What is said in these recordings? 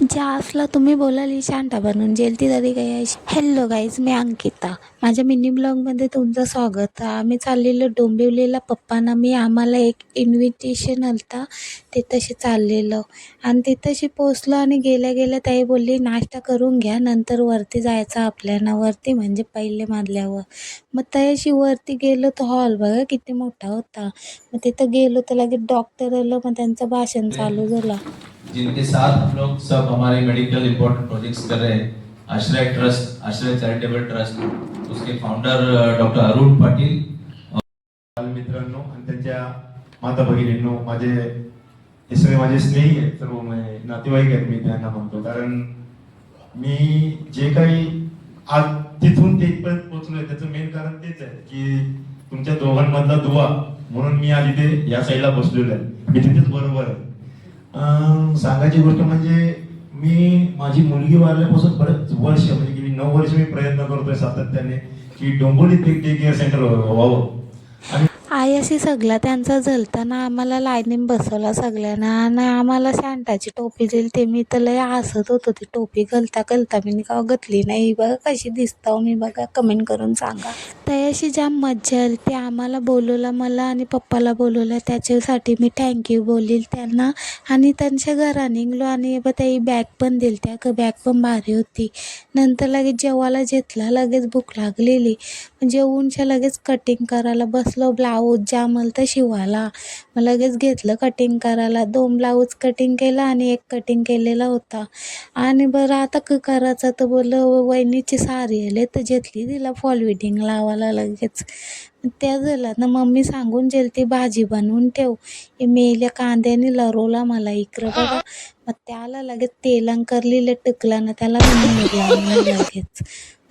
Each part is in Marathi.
जासला तुम्ही बोलाली शांता बनून जेलती तरी काही. हॅलो गाईज, मी अंकिता. माझ्या मिनी ब्लॉगमध्ये तुमचं स्वागत. आम्ही चाललेलो डोंबिवलीला. पप्पांना आम्हाला एक इन्व्हिटेशन आलता, ते तसे चाललेलो आणि तिथंशी पोचलो आणि गेल्या गेल्या ताई बोलली नाश्ता करून घ्या, नंतर वरती जायचं आपल्याला. वरती म्हणजे पहिले मजल्यावर. मग तयाशी वरती गेलो तर हॉल बघा किती मोठा होता. मग तिथं गेलो तर लगेच डॉक्टर आलं, मग त्यांचं भाषण चालू झालं. जिनके साथ हम लोग सब हमारे मेडिकल इंपॉर्टेंट प्रोजेक्ट्स कर रहे हैं। आश्रय ट्रस्ट, आश्रय चैरिटेबल ट्रस्ट, उसके फाउंडर डॉक्टर अरुण पाटील, मित्रांनो आणि त्यांच्या माता भगिनींनो, माझे हे सगळे माझे स्नेही आहेत, सर्व नातेवाईक आहेत. मी त्यांना म्हणतो कारण मी जे काही आज तिथून ते इथपर्यंत पोहोचलोय त्याचं मेन कारण तेच आहे की तुमच्या दोघांमधला दुवा म्हणून मी आज इथे या साईडला बसलेलो आहे. मी तिथेच बरोबर आहे. सांगायची गोष्ट म्हणजे मी माझी मुलगी वाढल्यापासून बरेच वर्ष म्हणजे की 9 वर्ष मी प्रयत्न करतोय सातत्याने की डोंबिवलीत एक डे केअर सेंटर व्हावं. आयाशी सगळा त्यांचा जलताना आम्हाला लाईनीत बसवला सगळ्यांना आणि आम्हाला शांताची टोपी दिली. ते मी तर लय हसत होतो ती टोपी घालता मी का घातली नाही. बघा कशी दिसता मी, बघा कमेंट करून सांगा. त्याशी जाम मज्जा आली. ते आम्हाला बोलवलं, मला आणि पप्पाला बोलवलं, त्याच्यासाठी मी थँक्यू बोलील त्यांना. आणि त्यांच्या घरा निघलो आणि त्याही बॅग पण दिली. त्या बॅग पण भारी होती. नंतर लगेच जेवायला घेतला. लगेच भूक लागलेली. जेवूनच्या लगेच कटिंग करायला बसलो. ब्लाऊज जामल तर शिवायला मग लगेच घेतलं कटिंग करायला. 2 ब्लाऊज कटिंग केला आणि 1 कटिंग केलेला होता. आणि बरं आता करायचं तर बोललं वहिनीची साडी आले तर घेतली तिला फॉल फिटिंग लावायला लगेच. त्या झाला ना मम्मी सांगून ती भाजी बनवून ठेव, मेल्या कांद्याने लरवला मला इकडं बघा. मग त्याला लगेच तेलां करलेलं टकला ना त्याला मीठ लावून लगेच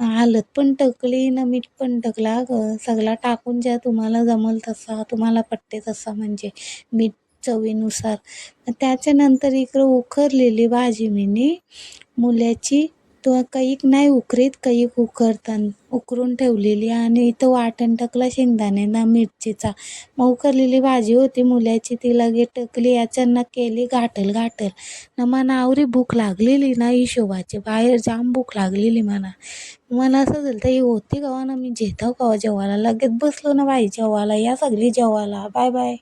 हालत पण टकली ना मीठ पण टकला. सगळा टाकून ज्या तुम्हाला जमल तसा, तुम्हाला पटते तसा म्हणजे मीठ चवीनुसार. त्याच्यानंतर इकडं उकरलेली भाजी मीनी मुल्याची तो कैक नाही उकरीत, कैक उकरून ठेवलेली आणि इथं वाटण टाकला शेंगदाणे ना मिरचीचा. मग उकरलेली भाजी होती मुल्याची, ती लगे टकली याच्यानं केली घाटल ना. मला आवरी भूक लागलेली ना हिशोबाची, बाहेर जाम भूक लागलेली मला असं झालं ही होती कवा ना मी जेताव कवा जेवायला. लगेच बसलो ना बाई जेवायला. या सगळी जेवायला. Bye bye.